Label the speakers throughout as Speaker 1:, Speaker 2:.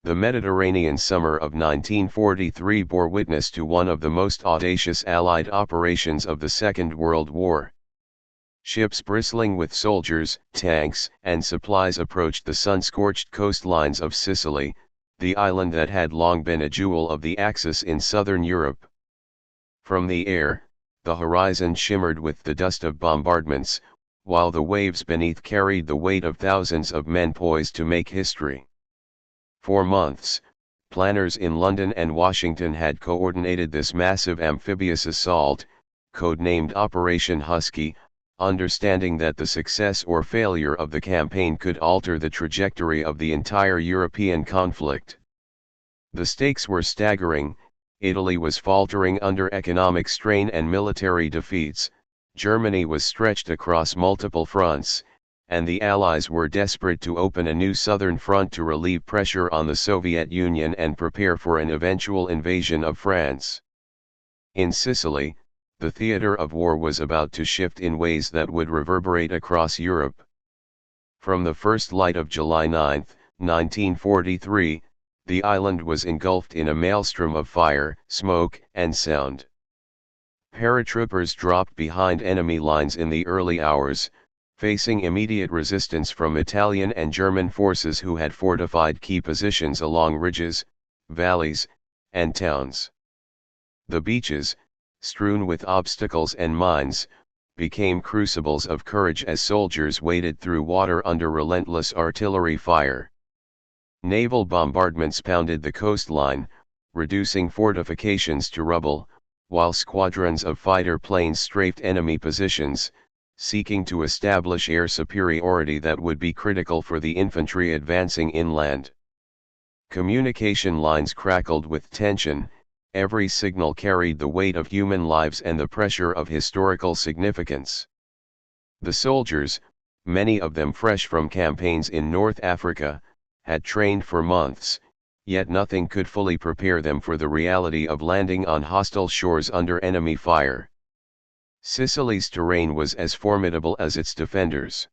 Speaker 1: The Mediterranean summer of 1943 bore witness to one of the most audacious Allied operations of the Second World War. Ships bristling with soldiers, tanks, and supplies approached the sun-scorched coastlines of Sicily, the island that had long been a jewel of the Axis in southern Europe. From the air, the horizon shimmered with the dust of bombardments, while the waves beneath carried the weight of thousands of men poised to make history. For months, planners in London and Washington had coordinated this massive amphibious assault, codenamed Operation Husky, understanding that the success or failure of the campaign could alter the trajectory of the entire European conflict. The stakes were staggering. Italy was faltering under economic strain and military defeats, Germany was stretched across multiple fronts, and the Allies were desperate to open a new southern front to relieve pressure on the Soviet Union and prepare for an eventual invasion of France. In Sicily, the theater of war was about to shift in ways that would reverberate across Europe. From the first light of July 9, 1943, the island was engulfed in a maelstrom of fire, smoke, and sound. Paratroopers dropped behind enemy lines in the early hours, facing immediate resistance from Italian and German forces who had fortified key positions along ridges, valleys, and towns. The beaches, strewn with obstacles and mines, became crucibles of courage as soldiers waded through water under relentless artillery fire. Naval bombardments pounded the coastline, reducing fortifications to rubble, while squadrons of fighter planes strafed enemy positions, seeking to establish air superiority that would be critical for the infantry advancing inland. Communication lines crackled with tension, every signal carried the weight of human lives and the pressure of historical significance. The soldiers, many of them fresh from campaigns in North Africa, had trained for months, yet nothing could fully prepare them for the reality of landing on hostile shores under enemy fire. Sicily's terrain was as formidable as its defenders.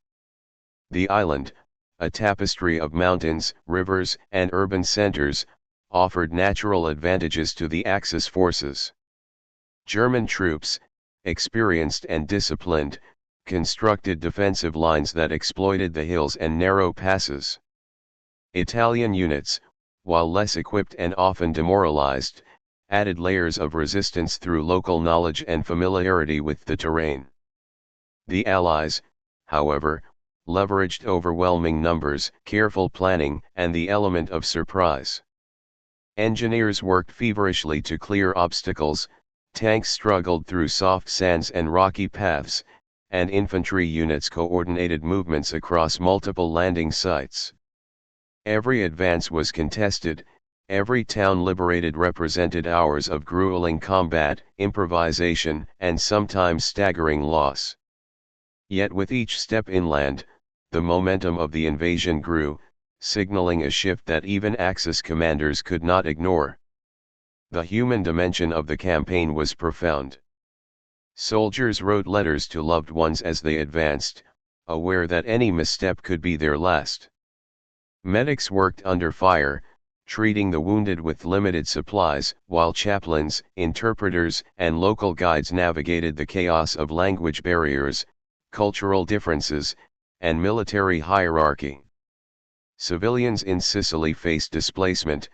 Speaker 1: The island, a tapestry of mountains, rivers, and urban centers, offered natural advantages to the Axis forces. German troops, experienced and disciplined, constructed defensive lines that exploited the hills and narrow passes. Italian units, while less equipped and often demoralized, added layers of resistance through local knowledge and familiarity with the terrain. The Allies, however, leveraged overwhelming numbers, careful planning, and the element of surprise. Engineers worked feverishly to clear obstacles, tanks struggled through soft sands and rocky paths, and infantry units coordinated movements across multiple landing sites. Every advance was contested, every town liberated represented hours of grueling combat, improvisation, and sometimes staggering loss. Yet with each step inland, the momentum of the invasion grew, signaling a shift that even Axis commanders could not ignore. The human dimension of the campaign was profound. Soldiers wrote letters to loved ones as they advanced, aware that any misstep could be their last. Medics worked under fire, treating the wounded with limited supplies, while chaplains, interpreters, and local guides navigated the chaos of language barriers, cultural differences, and military hierarchy. Civilians in Sicily faced displacement,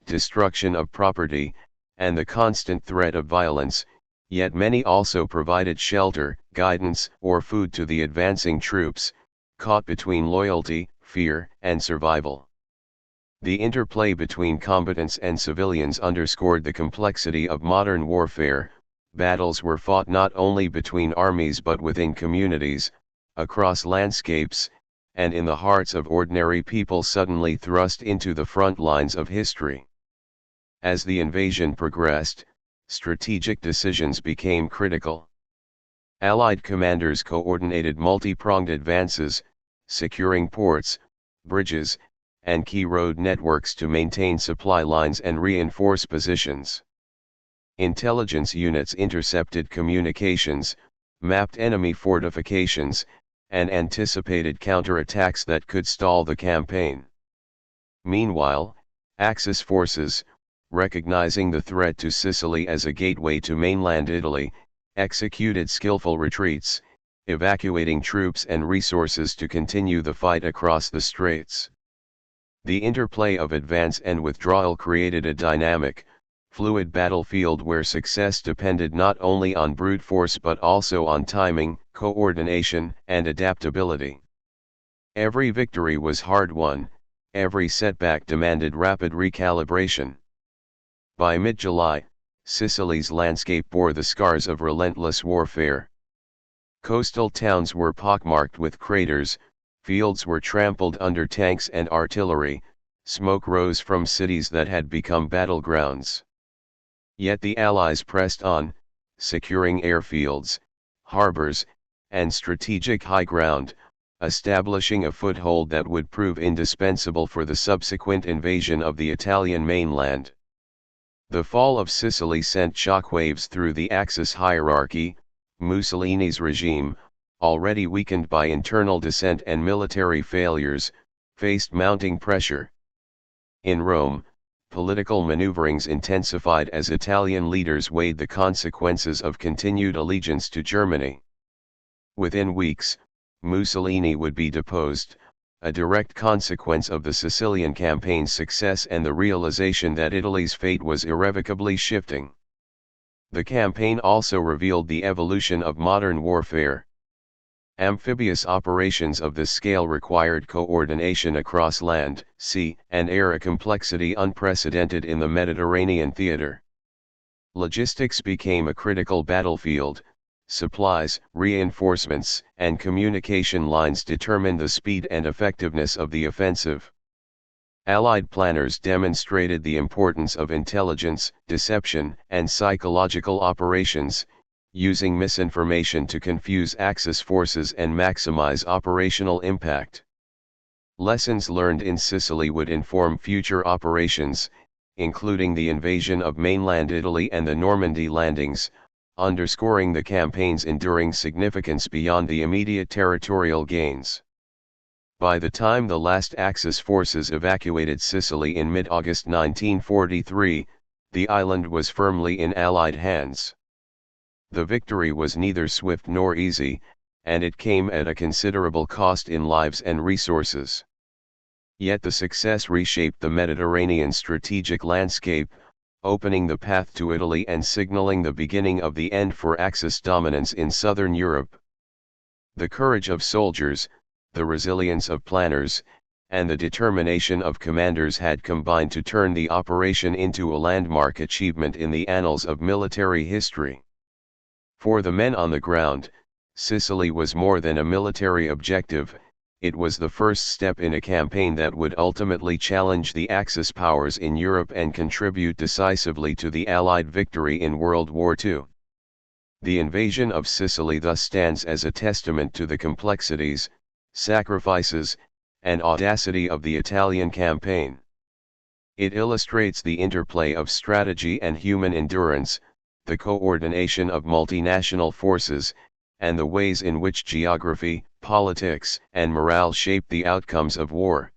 Speaker 1: destruction of property, and the constant threat of violence, yet many also provided shelter, guidance, or food to the advancing troops, caught between loyalty, fear, and survival. The interplay between combatants and civilians underscored the complexity of modern warfare. Battles were fought not only between armies but within communities, across landscapes, and in the hearts of ordinary people suddenly thrust into the front lines of history. As the invasion progressed, strategic decisions became critical. Allied commanders coordinated multi-pronged advances, securing ports, bridges, and key road networks to maintain supply lines and reinforce positions. Intelligence units intercepted communications, mapped enemy fortifications, and anticipated counterattacks that could stall the campaign. Meanwhile, Axis forces, recognizing the threat to Sicily as a gateway to mainland Italy, executed skillful retreats, evacuating troops and resources to continue the fight across the straits. The interplay of advance and withdrawal created a dynamic, fluid battlefield where success depended not only on brute force but also on timing, coordination, and adaptability. Every victory was hard-won, every setback demanded rapid recalibration. By mid-July, Sicily's landscape bore the scars of relentless warfare. Coastal towns were pockmarked with craters, fields were trampled under tanks and artillery, smoke rose from cities that had become battlegrounds. Yet the Allies pressed on, securing airfields, harbors, and strategic high ground, establishing a foothold that would prove indispensable for the subsequent invasion of the Italian mainland. The fall of Sicily sent shockwaves through the Axis hierarchy. Mussolini's regime, already weakened by internal dissent and military failures, faced mounting pressure. In Rome, political maneuverings intensified as Italian leaders weighed the consequences of continued allegiance to Germany. Within weeks, Mussolini would be deposed, a direct consequence of the Sicilian campaign's success and the realization that Italy's fate was irrevocably shifting. The campaign also revealed the evolution of modern warfare. Amphibious operations of this scale required coordination across land, sea, and air, a complexity unprecedented in the Mediterranean theater. Logistics became a critical battlefield. Supplies, reinforcements, and communication lines determined the speed and effectiveness of the offensive. Allied planners demonstrated the importance of intelligence, deception, and psychological operations, using misinformation to confuse Axis forces and maximize operational impact. Lessons learned in Sicily would inform future operations, including the invasion of mainland Italy and the Normandy landings, underscoring the campaign's enduring significance beyond the immediate territorial gains. By the time the last Axis forces evacuated Sicily in mid-August 1943, the island was firmly in Allied hands. The victory was neither swift nor easy, and it came at a considerable cost in lives and resources. Yet the success reshaped the Mediterranean strategic landscape, opening the path to Italy and signaling the beginning of the end for Axis dominance in southern Europe. The courage of soldiers, the resilience of planners, and the determination of commanders had combined to turn the operation into a landmark achievement in the annals of military history. For the men on the ground, Sicily was more than a military objective. It was the first step in a campaign that would ultimately challenge the Axis powers in Europe and contribute decisively to the Allied victory in World War II. The invasion of Sicily thus stands as a testament to the complexities, sacrifices, and audacity of the Italian campaign. It illustrates the interplay of strategy and human endurance, the coordination of multinational forces, and the ways in which geography, politics, and morale shape the outcomes of war.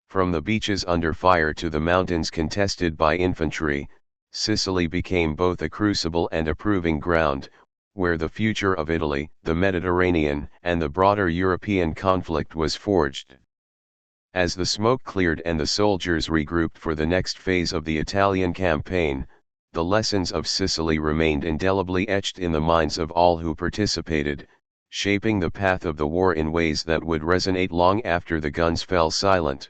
Speaker 1: From the beaches under fire to the mountains contested by infantry, Sicily became both a crucible and a proving ground, where the future of Italy, the Mediterranean, and the broader European conflict was forged. As the smoke cleared and the soldiers regrouped for the next phase of the Italian campaign, the lessons of Sicily remained indelibly etched in the minds of all who participated, shaping the path of the war in ways that would resonate long after the guns fell silent.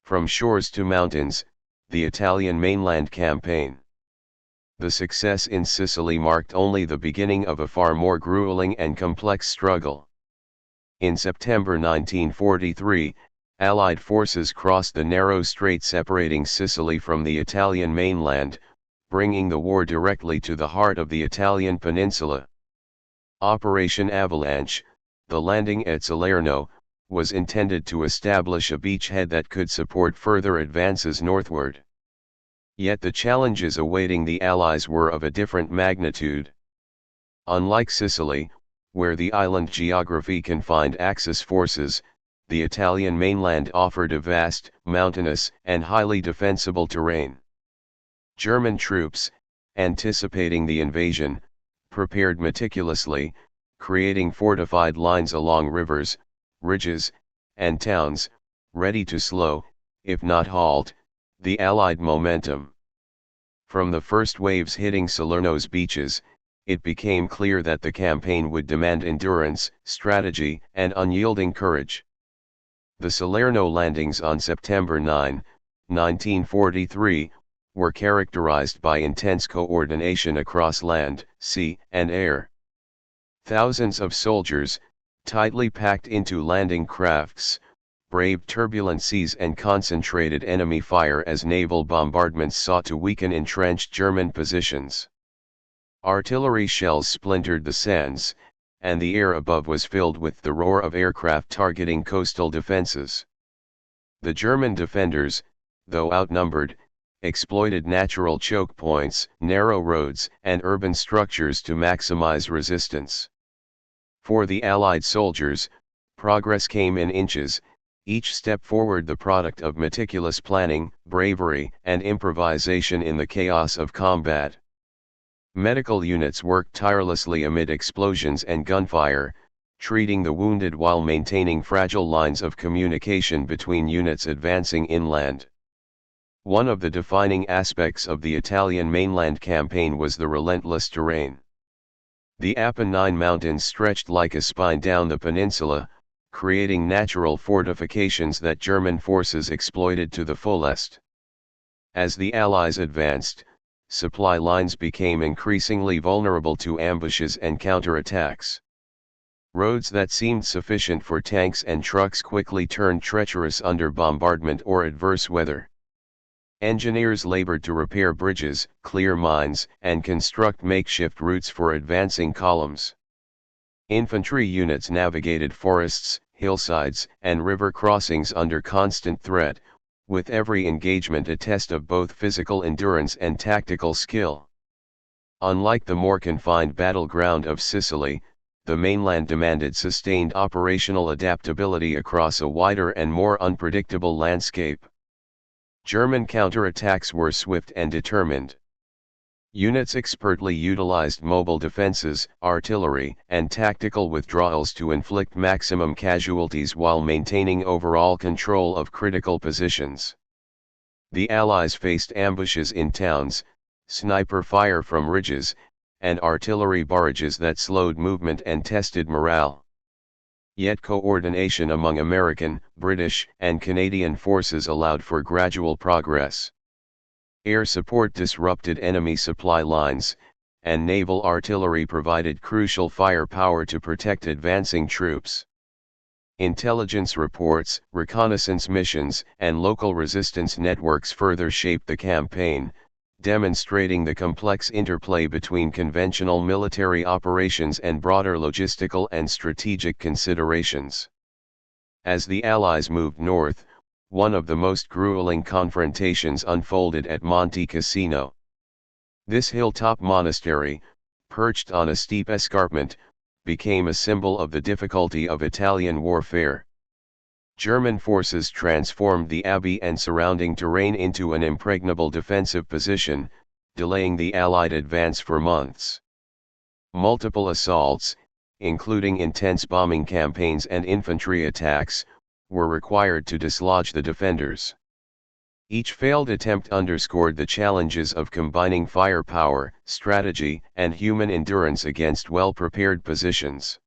Speaker 1: From shores to mountains, the Italian mainland campaign. The success in Sicily marked only the beginning of a far more grueling and complex struggle. In September 1943, Allied forces crossed the narrow strait separating Sicily from the Italian mainland, bringing the war directly to the heart of the Italian peninsula. Operation Avalanche, the landing at Salerno, was intended to establish a beachhead that could support further advances northward. Yet the challenges awaiting the Allies were of a different magnitude. Unlike Sicily, where the island geography confined Axis forces, the Italian mainland offered a vast, mountainous, and highly defensible terrain. German troops, anticipating the invasion, prepared meticulously, creating fortified lines along rivers, ridges, and towns, ready to slow, if not halt, the Allied momentum. From the first waves hitting Salerno's beaches, it became clear that the campaign would demand endurance, strategy, and unyielding courage. The Salerno landings on September 9, 1943, were characterized by intense coordination across land, sea, and air. Thousands of soldiers, tightly packed into landing crafts, braved turbulent seas and concentrated enemy fire as naval bombardments sought to weaken entrenched German positions. Artillery shells splintered the sands, and the air above was filled with the roar of aircraft targeting coastal defenses. The German defenders, though outnumbered, exploited natural choke points, narrow roads, and urban structures to maximize resistance. For the Allied soldiers, progress came in inches, each step forward the product of meticulous planning, bravery, and improvisation in the chaos of combat. Medical units worked tirelessly amid explosions and gunfire, treating the wounded while maintaining fragile lines of communication between units advancing inland. One of the defining aspects of the Italian mainland campaign was the relentless terrain. The Apennine Mountains stretched like a spine down the peninsula, creating natural fortifications that German forces exploited to the fullest. As the Allies advanced, supply lines became increasingly vulnerable to ambushes and counterattacks. Roads that seemed sufficient for tanks and trucks quickly turned treacherous under bombardment or adverse weather. Engineers labored to repair bridges, clear mines, and construct makeshift routes for advancing columns. Infantry units navigated forests, hillsides, and river crossings under constant threat, with every engagement a test of both physical endurance and tactical skill. Unlike the more confined battleground of Sicily, the mainland demanded sustained operational adaptability across a wider and more unpredictable landscape. German counterattacks were swift and determined. Units expertly utilized mobile defenses, artillery, and tactical withdrawals to inflict maximum casualties while maintaining overall control of critical positions. The Allies faced ambushes in towns, sniper fire from ridges, and artillery barrages that slowed movement and tested morale. Yet coordination among American, British, and Canadian forces allowed for gradual progress. Air support disrupted enemy supply lines, and naval artillery provided crucial firepower to protect advancing troops. Intelligence reports, reconnaissance missions, and local resistance networks further shaped the campaign, demonstrating the complex interplay between conventional military operations and broader logistical and strategic considerations. As the Allies moved north, one of the most grueling confrontations unfolded at Monte Cassino. This hilltop monastery, perched on a steep escarpment, became a symbol of the difficulty of Italian warfare. German forces transformed the abbey and surrounding terrain into an impregnable defensive position, delaying the Allied advance for months. Multiple assaults, including intense bombing campaigns and infantry attacks, were required to dislodge the defenders. Each failed attempt underscored the challenges of combining firepower, strategy, and human endurance against well-prepared positions.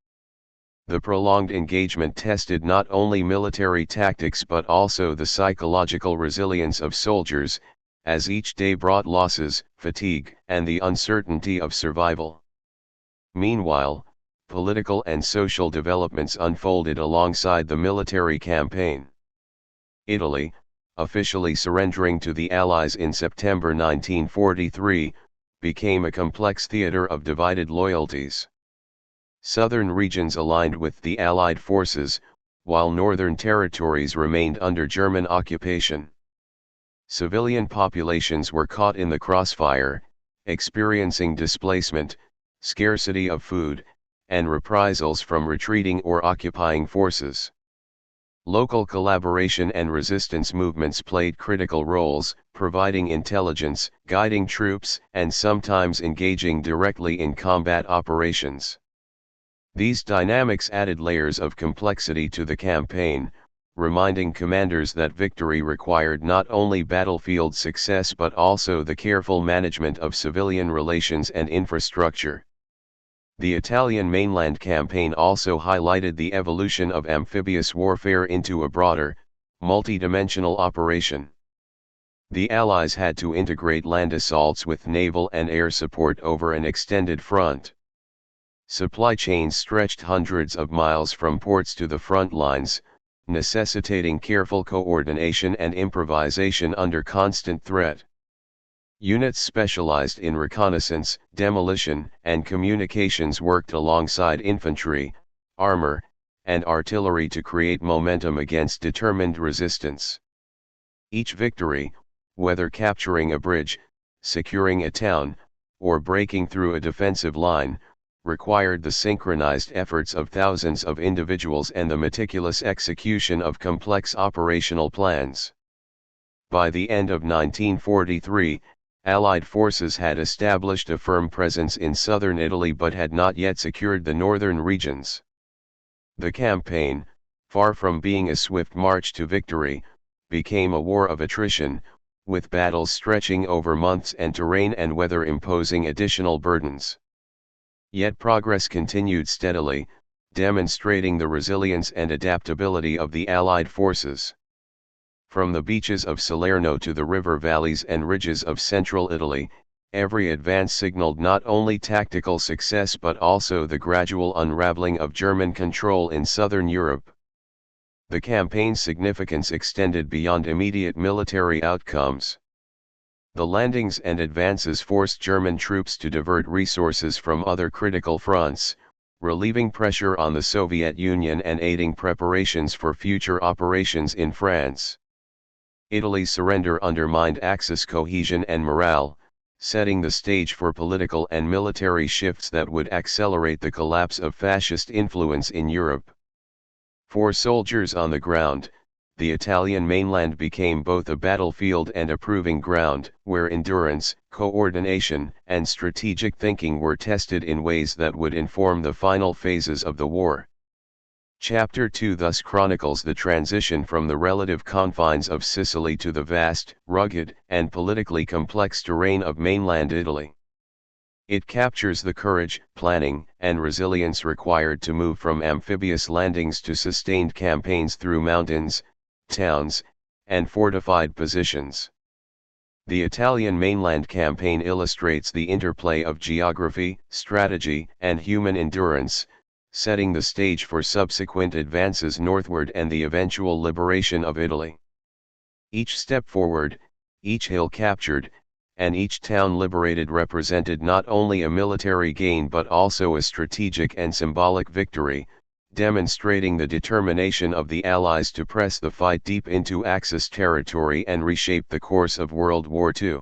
Speaker 1: The prolonged engagement tested not only military tactics but also the psychological resilience of soldiers, as each day brought losses, fatigue, and the uncertainty of survival. Meanwhile, political and social developments unfolded alongside the military campaign. Italy, officially surrendering to the Allies in September 1943, became a complex theater of divided loyalties. Southern regions aligned with the Allied forces, while northern territories remained under German occupation. Civilian populations were caught in the crossfire, experiencing displacement, scarcity of food, and reprisals from retreating or occupying forces. Local collaboration and resistance movements played critical roles, providing intelligence, guiding troops, and sometimes engaging directly in combat operations. These dynamics added layers of complexity to the campaign, reminding commanders that victory required not only battlefield success but also the careful management of civilian relations and infrastructure. The Italian mainland campaign also highlighted the evolution of amphibious warfare into a broader, multi-dimensional operation. The Allies had to integrate land assaults with naval and air support over an extended front. Supply chains stretched hundreds of miles from ports to the front lines, necessitating careful coordination and improvisation under constant threat. Units specialized in reconnaissance, demolition, and communications worked alongside infantry, armor, and artillery to create momentum against determined resistance. Each victory, whether capturing a bridge, securing a town, or breaking through a defensive line, required the synchronized efforts of thousands of individuals and the meticulous execution of complex operational plans. By the end of 1943, Allied forces had established a firm presence in southern Italy but had not yet secured the northern regions. The campaign, far from being a swift march to victory, became a war of attrition, with battles stretching over months and terrain and weather imposing additional burdens. Yet progress continued steadily, demonstrating the resilience and adaptability of the Allied forces. From the beaches of Salerno to the river valleys and ridges of central Italy, every advance signaled not only tactical success but also the gradual unraveling of German control in southern Europe. The campaign's significance extended beyond immediate military outcomes. The landings and advances forced German troops to divert resources from other critical fronts, relieving pressure on the Soviet Union and aiding preparations for future operations in France. Italy's surrender undermined Axis cohesion and morale, setting the stage for political and military shifts that would accelerate the collapse of fascist influence in Europe. For soldiers on the ground, the Italian mainland became both a battlefield and a proving ground, where endurance, coordination, and strategic thinking were tested in ways that would inform the final phases of the war. Chapter 2 thus chronicles the transition from the relative confines of Sicily to the vast, rugged, and politically complex terrain of mainland Italy. It captures the courage, planning, and resilience required to move from amphibious landings to sustained campaigns through mountains, towns, and fortified positions. The Italian mainland campaign illustrates the interplay of geography, strategy, and human endurance, setting the stage for subsequent advances northward and the eventual liberation of Italy. Each step forward, each hill captured, and each town liberated represented not only a military gain but also a strategic and symbolic victory, demonstrating the determination of the Allies to press the fight deep into Axis territory and reshape the course of World War II.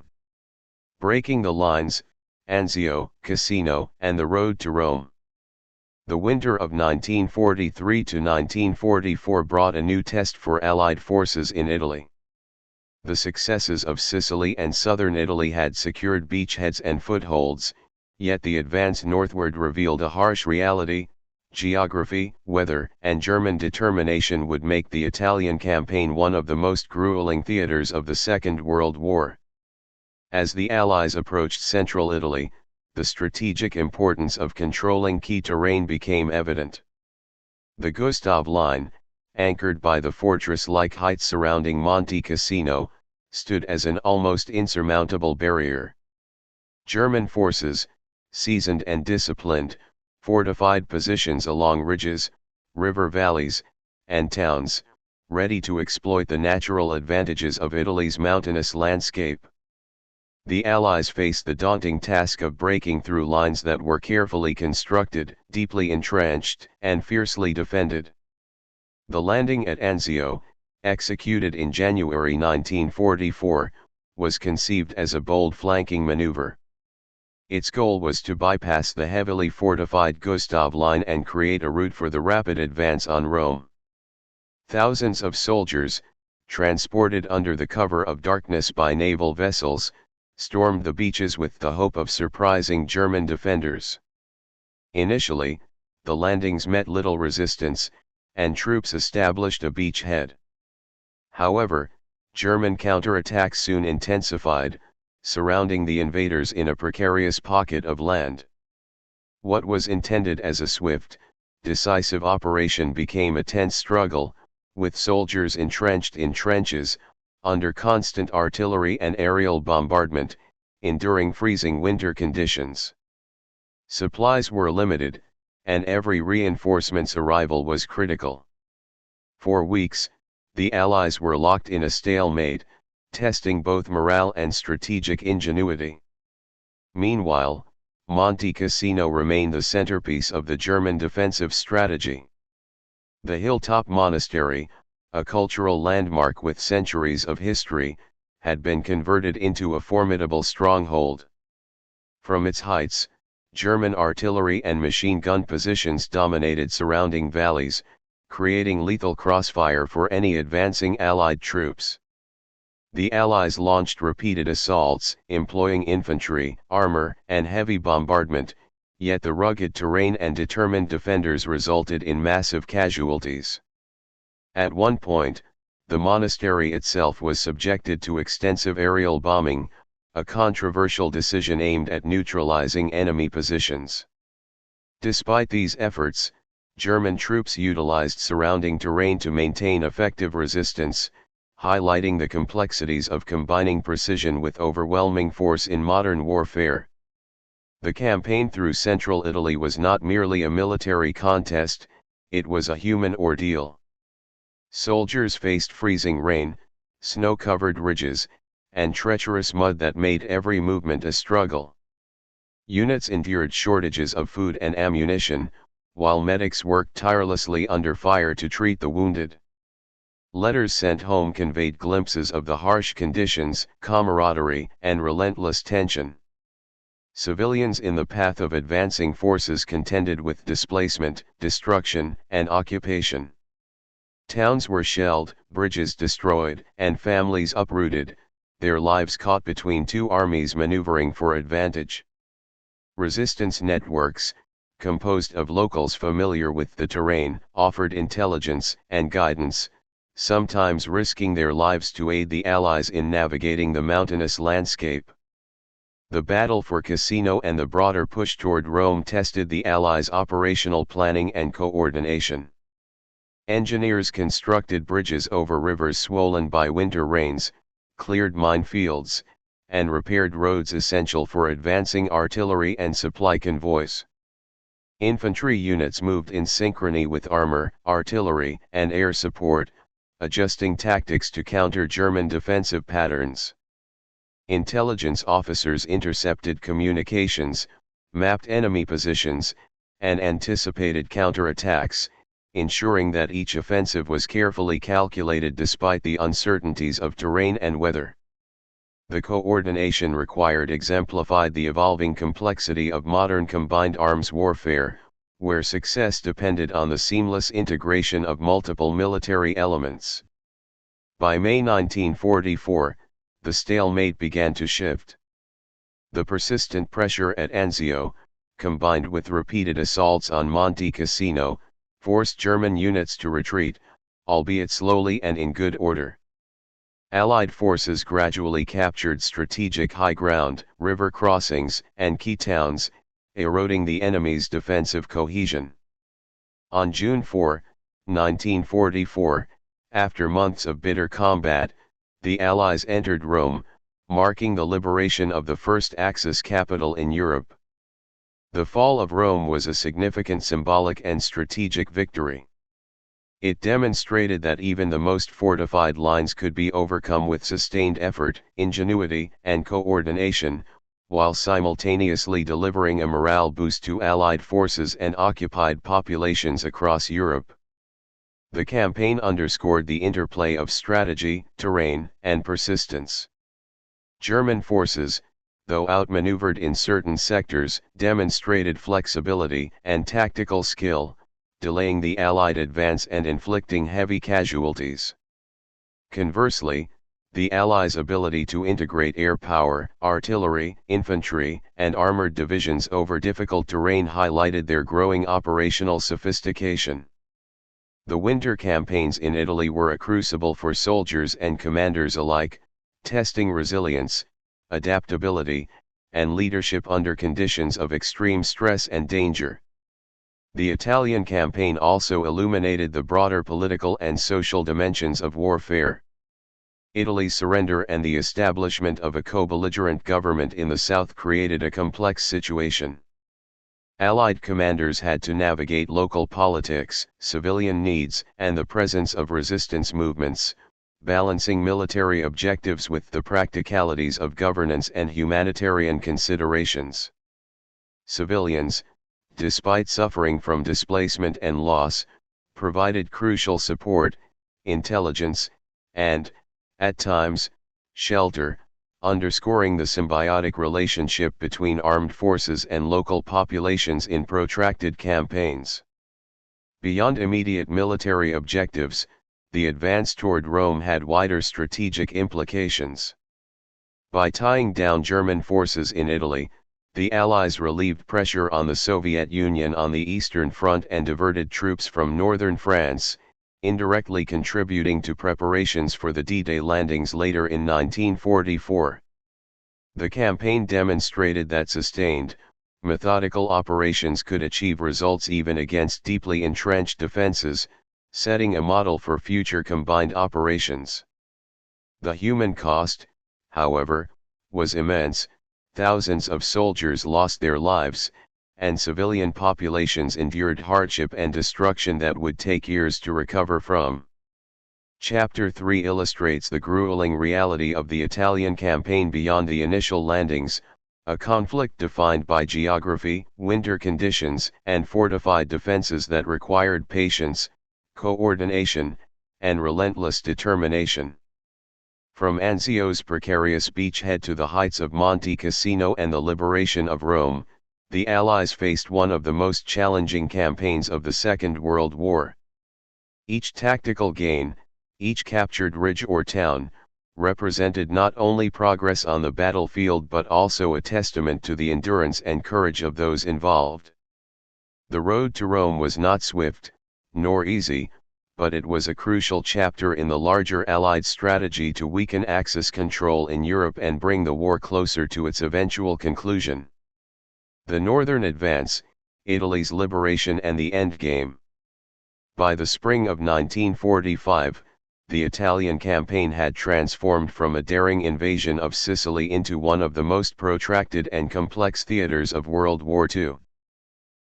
Speaker 1: Breaking the lines, Anzio, Cassino, and the road to Rome. The winter of 1943 to 1944 brought a new test for Allied forces in Italy. The successes of Sicily and southern Italy had secured beachheads and footholds, yet the advance northward revealed a harsh reality: geography, weather, and German determination would make the Italian campaign one of the most grueling theaters of the Second World War. As the Allies approached central Italy, the strategic importance of controlling key terrain became evident. The Gustav Line, anchored by the fortress-like heights surrounding Monte Cassino, stood as an almost insurmountable barrier. German forces, seasoned and disciplined, fortified positions along ridges, river valleys, and towns, ready to exploit the natural advantages of Italy's mountainous landscape. The Allies faced the daunting task of breaking through lines that were carefully constructed, deeply entrenched, and fiercely defended. The landing at Anzio, executed in January 1944, was conceived as a bold flanking maneuver. Its goal was to bypass the heavily fortified Gustav Line and create a route for the rapid advance on Rome. Thousands of soldiers, transported under the cover of darkness by naval vessels, stormed the beaches with the hope of surprising German defenders. Initially, the landings met little resistance, and troops established a beachhead. However, German counterattacks soon intensified, surrounding the invaders in a precarious pocket of land. What was intended as a swift, decisive operation became a tense struggle, with soldiers entrenched in trenches, under constant artillery and aerial bombardment, enduring freezing winter conditions. Supplies were limited, and every reinforcement's arrival was critical. For weeks, the Allies were locked in a stalemate, testing both morale and strategic ingenuity. Meanwhile, Monte Cassino remained the centerpiece of the German defensive strategy. The hilltop monastery, a cultural landmark with centuries of history, had been converted into a formidable stronghold. From its heights, German artillery and machine gun positions dominated surrounding valleys, creating lethal crossfire for any advancing Allied troops. The Allies launched repeated assaults, employing infantry, armor, and heavy bombardment, yet the rugged terrain and determined defenders resulted in massive casualties. At one point, the monastery itself was subjected to extensive aerial bombing, a controversial decision aimed at neutralizing enemy positions. Despite these efforts, German troops utilized surrounding terrain to maintain effective resistance, highlighting the complexities of combining precision with overwhelming force in modern warfare. The campaign through central Italy was not merely a military contest, it was a human ordeal. Soldiers faced freezing rain, snow-covered ridges, and treacherous mud that made every movement a struggle. Units endured shortages of food and ammunition, while medics worked tirelessly under fire to treat the wounded. Letters sent home conveyed glimpses of the harsh conditions, camaraderie, and relentless tension. Civilians in the path of advancing forces contended with displacement, destruction, and occupation. Towns were shelled, bridges destroyed, and families uprooted, their lives caught between two armies maneuvering for advantage. Resistance networks, composed of locals familiar with the terrain, offered intelligence and guidance, sometimes risking their lives to aid the Allies in navigating the mountainous landscape. The battle for Cassino and the broader push toward Rome tested the Allies' operational planning and coordination. Engineers constructed bridges over rivers swollen by winter rains, cleared minefields, and repaired roads essential for advancing artillery and supply convoys. Infantry units moved in synchrony with armor, artillery, and air support, adjusting tactics to counter German defensive patterns. Intelligence officers intercepted communications, mapped enemy positions, and anticipated counterattacks, ensuring that each offensive was carefully calculated despite the uncertainties of terrain and weather. The coordination required exemplified the evolving complexity of modern combined arms warfare, where success depended on the seamless integration of multiple military elements. By May 1944, the stalemate began to shift. The persistent pressure at Anzio, combined with repeated assaults on Monte Cassino, forced German units to retreat, albeit slowly and in good order. Allied forces gradually captured strategic high ground, river crossings, and key towns, eroding the enemy's defensive cohesion. On June 4, 1944, after months of bitter combat, the Allies entered Rome, marking the liberation of the first Axis capital in Europe. The fall of Rome was a significant symbolic and strategic victory. It demonstrated that even the most fortified lines could be overcome with sustained effort, ingenuity, and coordination, while simultaneously delivering a morale boost to Allied forces and occupied populations across Europe. The campaign underscored the interplay of strategy, terrain, and persistence. German forces, though outmaneuvered in certain sectors, demonstrated flexibility and tactical skill, delaying the Allied advance and inflicting heavy casualties. Conversely, the Allies' ability to integrate air power, artillery, infantry, and armored divisions over difficult terrain highlighted their growing operational sophistication. The winter campaigns in Italy were a crucible for soldiers and commanders alike, testing resilience, adaptability, and leadership under conditions of extreme stress and danger. The Italian campaign also illuminated the broader political and social dimensions of warfare. Italy's surrender and the establishment of a co-belligerent government in the south created a complex situation. Allied commanders had to navigate local politics, civilian needs, and the presence of resistance movements, balancing military objectives with the practicalities of governance and humanitarian considerations. Civilians, despite suffering from displacement and loss, provided crucial support, intelligence, and, at times, shelter, underscoring the symbiotic relationship between armed forces and local populations in protracted campaigns. Beyond immediate military objectives, the advance toward Rome had wider strategic implications. By tying down German forces in Italy, the Allies relieved pressure on the Soviet Union on the Eastern Front and diverted troops from northern France, indirectly contributing to preparations for the D-Day landings later in 1944. The campaign demonstrated that sustained, methodical operations could achieve results even against deeply entrenched defenses, setting a model for future combined operations. The human cost, however, was immense. Thousands of soldiers lost their lives, and civilian populations endured hardship and destruction that would take years to recover from. Chapter 3 illustrates the grueling reality of the Italian campaign beyond the initial landings, a conflict defined by geography, winter conditions, and fortified defenses that required patience, coordination, and relentless determination. From Anzio's precarious beachhead to the heights of Monte Cassino and the liberation of Rome, the Allies faced one of the most challenging campaigns of the Second World War. Each tactical gain, each captured ridge or town, represented not only progress on the battlefield but also a testament to the endurance and courage of those involved. The road to Rome was not swift, nor easy, but it was a crucial chapter in the larger Allied strategy to weaken Axis control in Europe and bring the war closer to its eventual conclusion. The Northern Advance, Italy's liberation and the endgame. By the spring of 1945, the Italian campaign had transformed from a daring invasion of Sicily into one of the most protracted and complex theaters of World War II.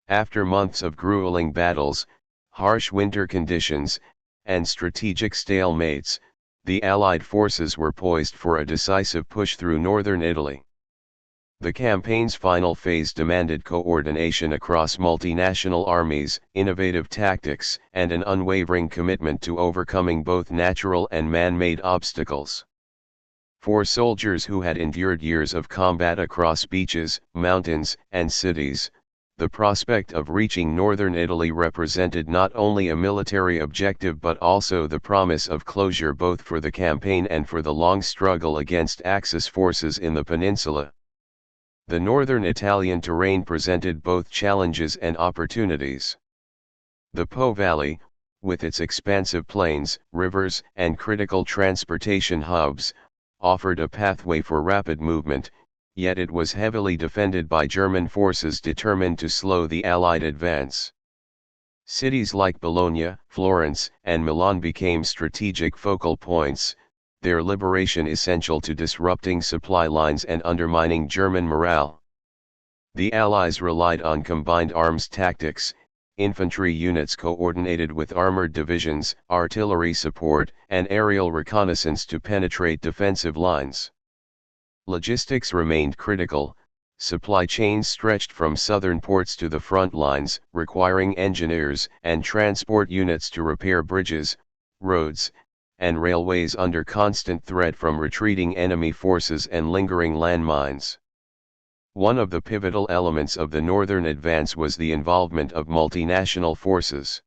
Speaker 1: After months of grueling battles, harsh winter conditions, and strategic stalemates, the Allied forces were poised for a decisive push through northern Italy. The campaign's final phase demanded coordination across multinational armies, innovative tactics, and an unwavering commitment to overcoming both natural and man-made obstacles. For soldiers who had endured years of combat across beaches, mountains, and cities, the prospect of reaching northern Italy represented not only a military objective but also the promise of closure both for the campaign and for the long struggle against Axis forces in the peninsula. The northern Italian terrain presented both challenges and opportunities. The Po Valley, with its expansive plains, rivers, and critical transportation hubs, offered a pathway for rapid movement, yet it was heavily defended by German forces determined to slow the Allied advance. Cities like Bologna, Florence, and Milan became strategic focal points, their liberation essential to disrupting supply lines and undermining German morale. The Allies relied on combined arms tactics, infantry units coordinated with armored divisions, artillery support, and aerial reconnaissance to penetrate defensive lines. Logistics remained critical. Supply chains stretched from southern ports to the front lines, requiring engineers and transport units to repair bridges, roads, and railways under constant threat from retreating enemy forces and lingering landmines. One of the pivotal elements of the northern advance was the involvement of multinational forces.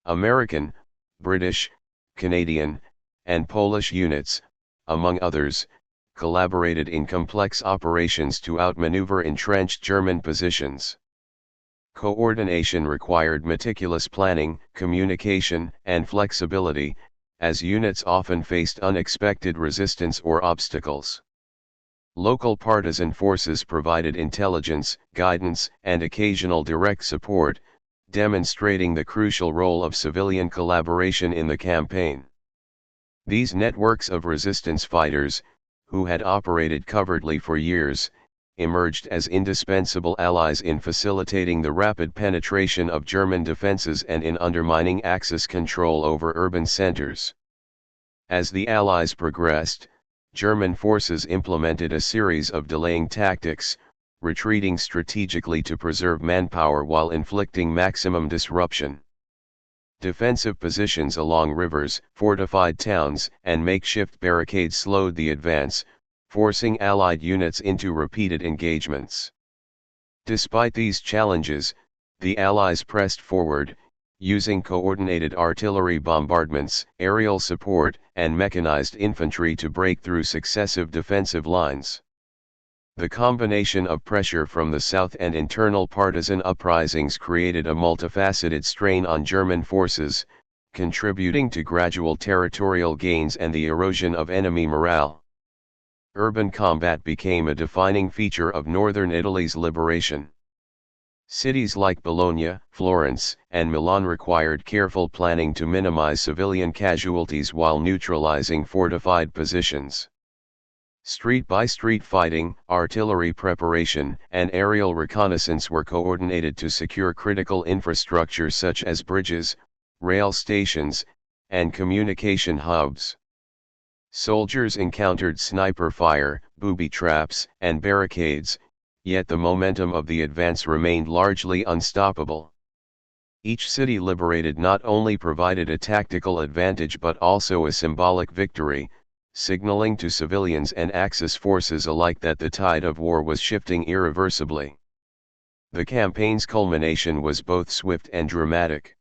Speaker 1: American, British, Canadian, and Polish units, among others, collaborated in complex operations to outmaneuver entrenched German positions. Coordination required meticulous planning, communication, and flexibility, as units often faced unexpected resistance or obstacles. Local partisan forces provided intelligence, guidance, and occasional direct support, demonstrating the crucial role of civilian collaboration in the campaign. These networks of resistance fighters, who had operated covertly for years, emerged as indispensable allies in facilitating the rapid penetration of German defenses and in undermining Axis control over urban centers. As the Allies progressed, German forces implemented a series of delaying tactics, retreating strategically to preserve manpower while inflicting maximum disruption. Defensive positions along rivers, fortified towns, and makeshift barricades slowed the advance, forcing Allied units into repeated engagements. Despite these challenges, the Allies pressed forward, using coordinated artillery bombardments, aerial support, and mechanized infantry to break through successive defensive lines. The combination of pressure from the south and internal partisan uprisings created a multifaceted strain on German forces, contributing to gradual territorial gains and the erosion of enemy morale. Urban combat became a defining feature of northern Italy's liberation. Cities like Bologna, Florence, and Milan required careful planning to minimize civilian casualties while neutralizing fortified positions. Street-by-street fighting, artillery preparation, and aerial reconnaissance were coordinated to secure critical infrastructure such as bridges, rail stations, and communication hubs. Soldiers encountered sniper fire, booby traps, and barricades, yet the momentum of the advance remained largely unstoppable. Each city liberated not only provided a tactical advantage but also a symbolic victory, signaling to civilians and Axis forces alike that the tide of war was shifting irreversibly. The campaign's culmination was both swift and dramatic.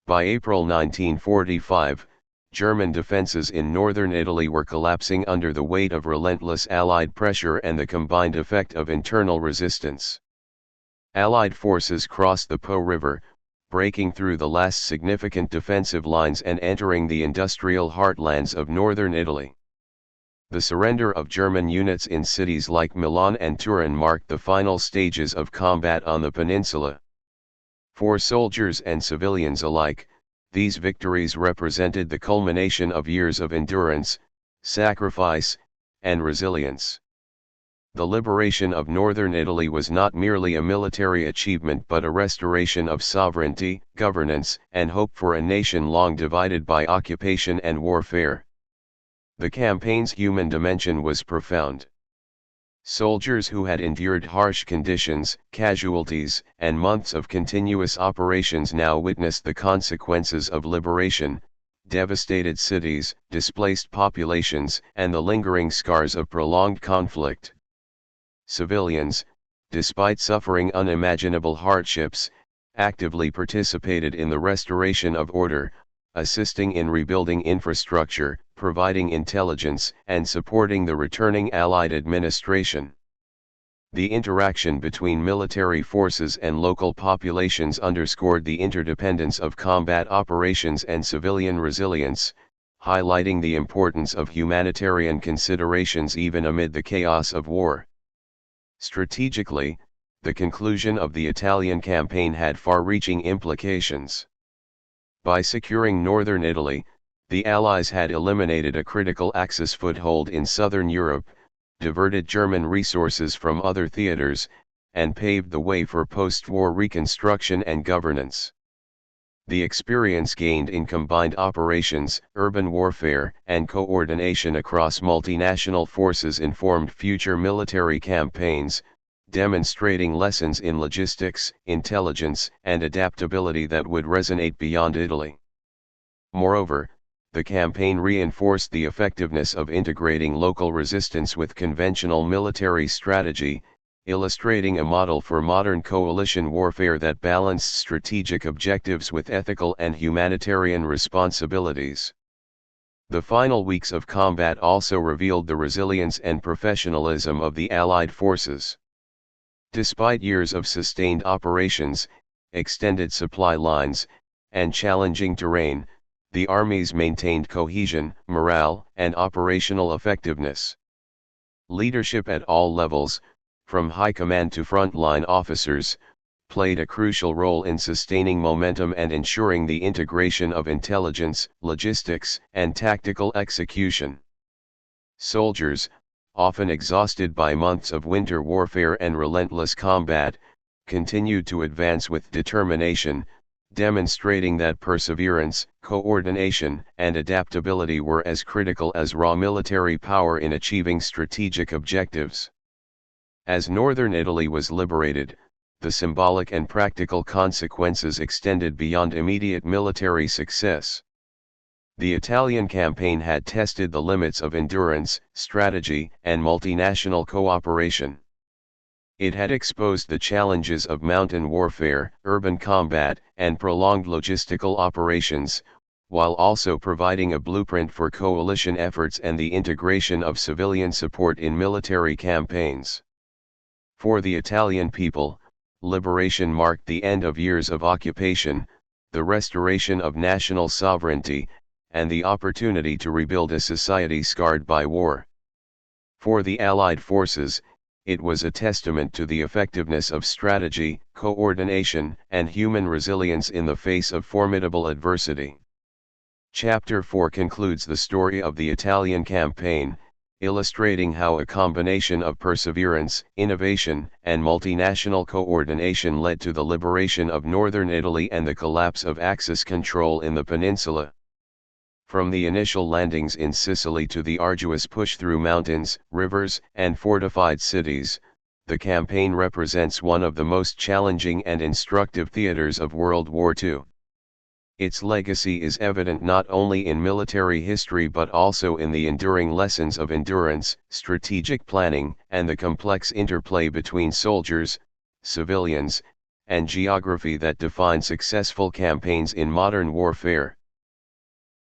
Speaker 1: By April 1945, German defenses in northern Italy were collapsing under the weight of relentless Allied pressure and the combined effect of internal resistance. Allied forces crossed the Po River, breaking through the last significant defensive lines and entering the industrial heartlands of northern Italy. The surrender of German units in cities like Milan and Turin marked the final stages of combat on the peninsula. For soldiers and civilians alike, these victories represented the culmination of years of endurance, sacrifice, and resilience. The liberation of northern Italy was not merely a military achievement but a restoration of sovereignty, governance, and hope for a nation long divided by occupation and warfare. The campaign's human dimension was profound. Soldiers who had endured harsh conditions, casualties, and months of continuous operations now witnessed the consequences of liberation, devastated cities, displaced populations, and the lingering scars of prolonged conflict. Civilians, despite suffering unimaginable hardships, actively participated in the restoration of order, assisting in rebuilding infrastructure, providing intelligence, and supporting the returning Allied administration. The interaction between military forces and local populations underscored the interdependence of combat operations and civilian resilience, highlighting the importance of humanitarian considerations even amid the chaos of war. Strategically, the conclusion of the Italian campaign had far-reaching implications. By securing northern Italy, the Allies had eliminated a critical Axis foothold in southern Europe, diverted German resources from other theaters, and paved the way for post-war reconstruction and governance. The experience gained in combined operations, urban warfare, and coordination across multinational forces informed future military campaigns, demonstrating lessons in logistics, intelligence, and adaptability that would resonate beyond Italy. Moreover, the campaign reinforced the effectiveness of integrating local resistance with conventional military strategy, illustrating a model for modern coalition warfare that balanced strategic objectives with ethical and humanitarian responsibilities. The final weeks of combat also revealed the resilience and professionalism of the Allied forces. Despite years of sustained operations, extended supply lines, and challenging terrain, the armies maintained cohesion, morale, and operational effectiveness. Leadership at all levels, from high command to frontline officers, played a crucial role in sustaining momentum and ensuring the integration of intelligence, logistics, and tactical execution. Soldiers, often exhausted by months of winter warfare and relentless combat, continued to advance with determination, demonstrating that perseverance, coordination, and adaptability were as critical as raw military power in achieving strategic objectives. As northern Italy was liberated, the symbolic and practical consequences extended beyond immediate military success. The Italian campaign had tested the limits of endurance, strategy, and multinational cooperation. It had exposed the challenges of mountain warfare, urban combat, and prolonged logistical operations, while also providing a blueprint for coalition efforts and the integration of civilian support in military campaigns. For the Italian people, liberation marked the end of years of occupation, the restoration of national sovereignty, and the opportunity to rebuild a society scarred by war. For the Allied forces, it was a testament to the effectiveness of strategy, coordination, and human resilience in the face of formidable adversity. Chapter 4 concludes the story of the Italian campaign, illustrating how a combination of perseverance, innovation, and multinational coordination led to the liberation of northern Italy and the collapse of Axis control in the peninsula. From the initial landings in Sicily to the arduous push through mountains, rivers, and fortified cities, the campaign represents one of the most challenging and instructive theaters of World War II. Its legacy is evident not only in military history but also in the enduring lessons of endurance, strategic planning, and the complex interplay between soldiers, civilians, and geography that define successful campaigns in modern warfare.